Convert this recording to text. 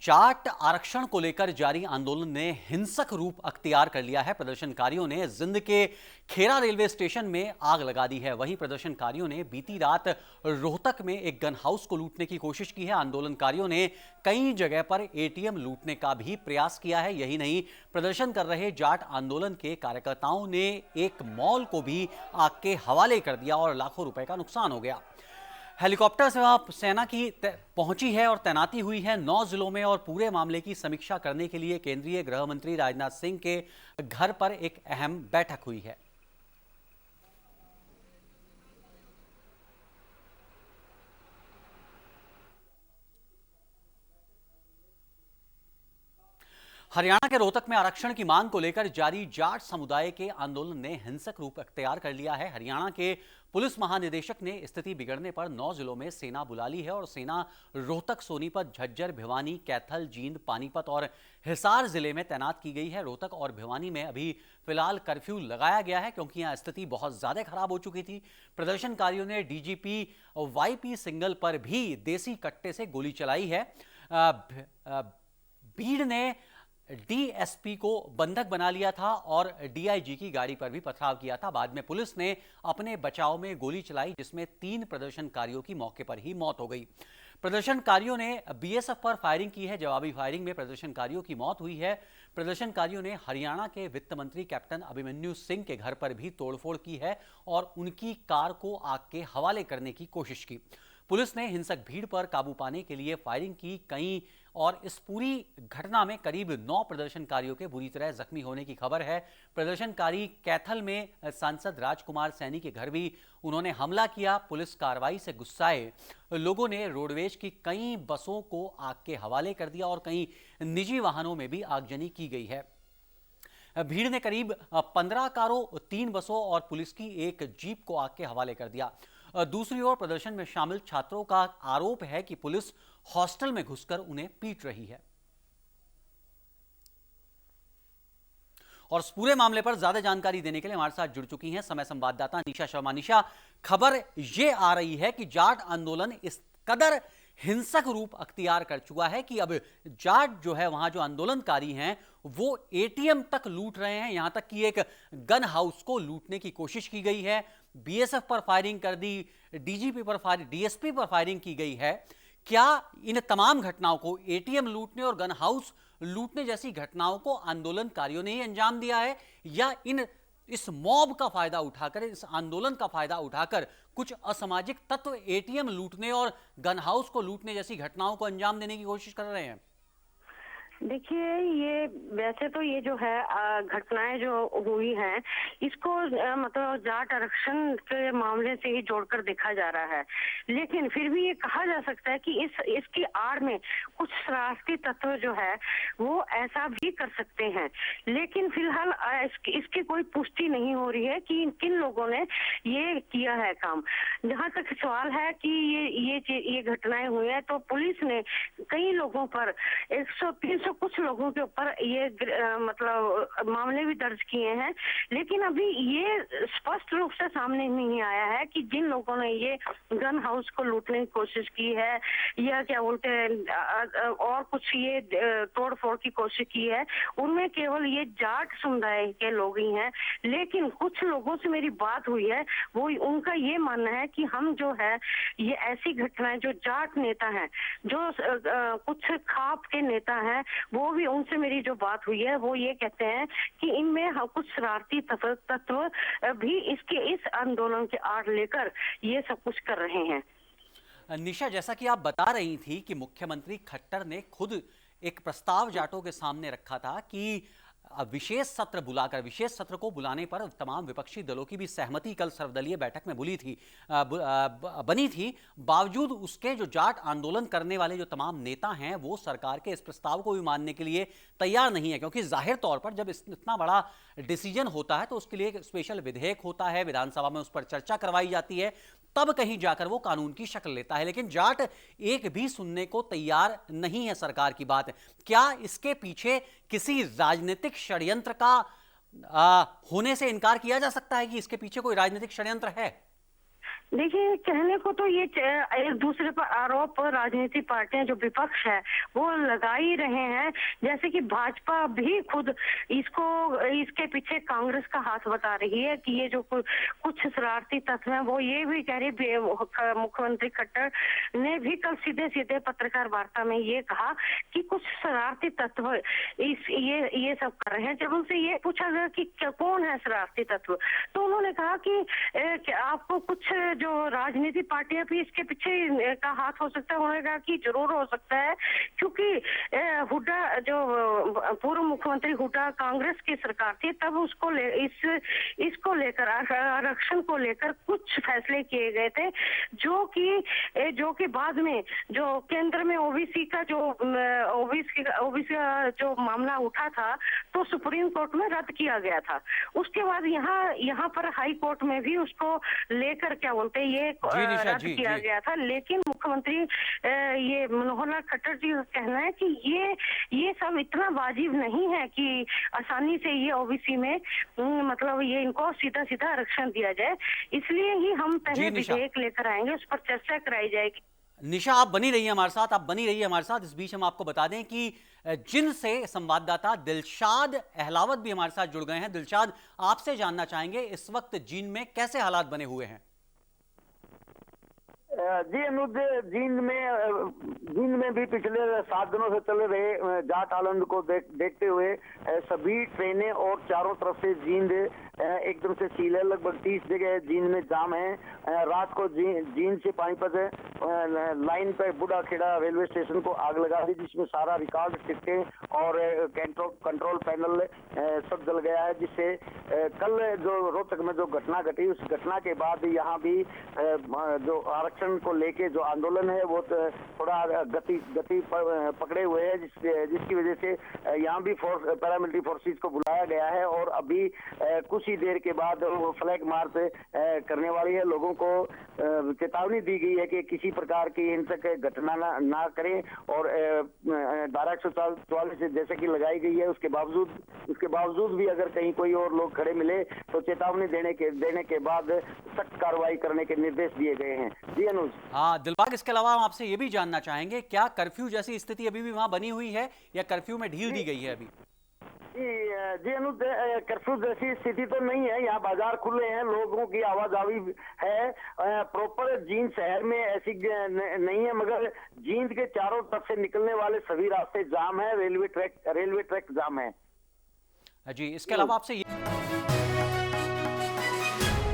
जाट आरक्षण को लेकर जारी आंदोलन ने हिंसक रूप अख्तियार कर लिया है। प्रदर्शनकारियों ने जिंद के खेरा रेलवे स्टेशन में आग लगा दी है। वहीं प्रदर्शनकारियों ने बीती रात रोहतक में एक गन हाउस को लूटने की कोशिश की है। आंदोलनकारियों ने कई जगह पर एटीएम लूटने का भी प्रयास किया है। यही नहीं, प्रदर्शन कर रहे जाट आंदोलन के कार्यकर्ताओं ने एक मॉल को भी आग के हवाले कर दिया और लाखों रुपए का नुकसान हो गया। हेलीकॉप्टर से वहां सेना की पहुंची है और तैनाती हुई है 9 जिलों में। और पूरे मामले की समीक्षा करने के लिए केंद्रीय गृह मंत्री राजनाथ सिंह के घर पर एक अहम बैठक हुई है। हरियाणा के रोहतक में आरक्षण की मांग को लेकर जारी जाट समुदाय के आंदोलन ने हिंसक रूप अख्तियार कर लिया है। हरियाणा के पुलिस महानिदेशक ने स्थिति बिगड़ने पर 9 जिलों में सेना बुला ली है और सेना रोहतक, सोनीपत, झज्जर, भिवानी, कैथल, जींद, पानीपत और हिसार जिले में तैनात की गई है। रोहतक और भिवानी में अभी फिलहाल कर्फ्यू लगाया गया है क्योंकि यहां स्थिति बहुत ज्यादा खराब हो चुकी थी। प्रदर्शनकारियों ने डीजीपी वाईपी सिंगल पर भी देसी कट्टे से गोली चलाई है। भीड़ ने डीएसपी को बंधक बना लिया था और डीआईजी की गाड़ी पर भी पथराव किया था। बाद में पुलिस ने अपने बचाव में गोली चलाई जिसमें 3 प्रदर्शनकारियों की मौके पर ही मौत हो गई। प्रदर्शनकारियों ने बीएसएफ पर फायरिंग की है। जवाबी फायरिंग में प्रदर्शनकारियों की मौत हुई है। प्रदर्शनकारियों ने हरियाणा के वित्त मंत्री कैप्टन अभिमन्यु सिंह के घर पर भी तोड़फोड़ की है और उनकी कार को आग के हवाले करने की कोशिश की। पुलिस ने हिंसक भीड़ पर काबू पाने के लिए फायरिंग की कई और इस पूरी घटना में करीब 9 प्रदर्शनकारियों के बुरी तरह जख्मी होने की खबर है। प्रदर्शनकारी कैथल में सांसद राजकुमार सैनी के घर भी उन्होंने हमला किया। पुलिस कार्रवाई से गुस्साए लोगों ने रोडवेज की कई बसों को आग के हवाले कर दिया और कई निजी वाहनों में भी आगजनी की गई है। भीड़ ने करीब 15 कारों, 3 बसों और पुलिस की एक जीप को आग के हवाले कर दिया। दूसरी ओर प्रदर्शन में शामिल छात्रों का आरोप है कि पुलिस हॉस्टल में घुसकर उन्हें पीट रही है। और इस पूरे मामले पर ज्यादा जानकारी देने के लिए हमारे साथ जुड़ चुकी हैं समय संवाददाता निशा शर्मा। निशा, खबर यह आ रही है कि जाट आंदोलन इस कदर हिंसक रूप अख्तियार कर चुका है कि अब जाट जो है, वहां जो आंदोलनकारी हैं वो एटीएम तक लूट रहे हैं। यहां तक कि एक गन हाउस को लूटने की कोशिश की गई है। बीएसएफ पर फायरिंग कर दी, डीजीपी पर फायरिंग, डीएसपी पर फायरिंग की गई है। क्या इन तमाम घटनाओं को, एटीएम लूटने और गन हाउस लूटने जैसी घटनाओं को आंदोलनकारियों ने ही अंजाम दिया है या इस मॉब का फायदा उठाकर, इस आंदोलन का फायदा उठाकर कुछ असामाजिक तत्व एटीएम लूटने और गन हाउस को लूटने जैसी घटनाओं को अंजाम देने की कोशिश कर रहे हैं? देखिए, ये वैसे तो ये जो है घटनाएं जो हुई हैं, इसको मतलब जाट आरक्षण के मामले से ही जोड़कर देखा जा रहा है। लेकिन फिर भी ये कहा जा सकता है कि इसकी आड़ में कुछ शरारती तत्व जो है वो ऐसा भी कर सकते हैं। लेकिन फिलहाल इसकी कोई पुष्टि नहीं हो रही है कि किन लोगों ने ये किया है काम। जहाँ तक सवाल है कि ये घटनाएं हुई है तो पुलिस ने कई लोगों पर 100-300 कुछ लोगों के ऊपर ये मतलब मामले भी दर्ज किए हैं। लेकिन अभी ये स्पष्ट रूप से सामने नहीं आया है कि जिन लोगों ने ये गन हाउस को लूटने की कोशिश की है या क्या बोलते हैं और कुछ ये तोड़ फोड़ की कोशिश की है, उनमें केवल ये जाट समुदाय के लोग ही हैं। लेकिन कुछ लोगों से मेरी बात हुई है, वो उनका ये मानना है कि हम जो है ये ऐसी घटनाएं जो जाट नेता हैं, जो कुछ खाप के नेता हैं, वो भी उनसे मेरी जो बात हुई है वो ये कहते हैं कि इनमें कुछ शरारती तत्व भी इस आंदोलन के आड़ लेकर ये सब कुछ कर रहे हैं। निशा, जैसा कि आप बता रही थी कि मुख्यमंत्री खट्टर ने खुद एक प्रस्ताव जाटों के सामने रखा था कि विशेष सत्र को बुलाने पर तमाम विपक्षी दलों की भी सहमति कल सर्वदलीय बैठक में बनी थी। बावजूद उसके जो जाट आंदोलन करने वाले जो तमाम नेता हैं वो सरकार के इस प्रस्ताव को भी मानने के लिए तैयार नहीं है, क्योंकि जाहिर तौर पर जब इतना बड़ा डिसीजन होता है तो उसके लिए एक स्पेशल विधेयक होता है, विधानसभा में उस पर चर्चा करवाई जाती है, तब कहीं जाकर वो कानून की शक्ल लेता है। लेकिन जाट एक भी सुनने को तैयार नहीं है सरकार की बात। क्या इसके पीछे किसी राजनीतिक षड्यंत्र का होने से इनकार किया जा सकता है कि इसके पीछे कोई राजनीतिक षड्यंत्र है? देखिए, कहने को तो ये एक दूसरे पर आरोप राजनीतिक पार्टियां जो विपक्ष है वो लगा ही रहे हैं। जैसे कि भाजपा भी खुद इसको इसके पीछे कांग्रेस का हाथ बता रही है कि ये जो कुछ शरारती तत्व हैं वो ये भी कह रही। मुख्यमंत्री खट्टर ने भी कल सीधे सीधे पत्रकार वार्ता में ये कहा कि कुछ शरारती तत्व ये सब कर रहे हैं। जब उनसे ये पूछा गया कि कौन है शरारती तत्व, तो उन्होंने कहा कि आपको कुछ जो राजनीतिक पार्टियां भी इसके पीछे का हाथ हो सकता है। उन्होंने कहा कि जरूर हो सकता है, क्योंकि हुड्डा जो पूर्व मुख्यमंत्री हुड्डा कांग्रेस की सरकार थी तब इसको लेकर आरक्षण को लेकर कुछ फैसले किए गए थे, जो कि बाद में जो केंद्र में ओबीसी का जो मामला उठा था तो सुप्रीम कोर्ट में रद्द किया गया था। उसके बाद यहाँ पर हाई कोर्ट में भी उसको लेकर क्या बोलते ये रद्द किया गया था। लेकिन मुख्यमंत्री ये मनोहर लाल खट्टर जी का कहना है कि ये सब इतना वाजिब नहीं है कि आसानी से ये ओबीसी में मतलब ये इनको सीधा सीधा आरक्षण दिया जाए। इसलिए ही हम पहले विधेयक लेकर आएंगे, उस पर चर्चा कराई जाएगी। निशा, आप बनी रहिए हमारे साथ, आप बनी रहिए हमारे साथ। इस बीच हम आपको बता दें कि जिन से संवाददाता दिलशाद अहलावत भी हमारे साथ जुड़ गए हैं। दिलशाद, आपसे जानना चाहेंगे इस वक्त जींद में कैसे हालात बने हुए हैं? जी अनुज, जींद में भी पिछले 7 दिनों से चल रहे जाट आनंद को देखते हुए सभी ट्रेनें और चारों तरफ से जींद एकदम से सील है। लगभग 30 जगह जींद में जाम है। रात को जींद से पानीपत लाइन पर बूढ़ा खेड़ा रेलवे स्टेशन को आग लगा दी, जिसमें सारा रिकॉर्ड सिक्के और कंट्रोल पैनल सब जल गया है। जिससे कल जो रोहतक में जो घटना घटी, उस घटना के बाद यहाँ भी जो आरक्षण को लेके जो आंदोलन है वो थोड़ा गति पकड़े हुए है, जिसकी वजह से यहाँ भी पैरामिलिट्री फोर्सेस को बुलाया गया है और अभी कुछ ही देर के बाद वो फ्लैग मार्च करने वाली है। लोगों को चेतावनी दी गई है कि किसी प्रकार की हिंसक घटना ना करें और धारा 144 जैसे कि लगाई गई है, उसके बावजूद भी अगर कहीं कोई और लोग खड़े मिले तो चेतावनी देने के बाद सख्त कार्रवाई करने के निर्देश दिए गए हैं। जी अनुज। हाँ दिलबाग, इसके अलावा हम आपसे ये भी जानना चाहेंगे, क्या कर्फ्यू जैसी स्थिति अभी भी वहां बनी हुई है या कर्फ्यू में ढील दी गई है अभी? जी अनुज, कर्फ्यू जैसी स्थिति तो नहीं है। यहाँ बाजार खुले हैं, लोगों की आवाजाही है। प्रॉपर जींद शहर में ऐसी नहीं है, मगर जींद के चारों तरफ से निकलने वाले सभी रास्ते जाम है। रेलवे ट्रैक जाम है। जी, इसके अलावा आपसे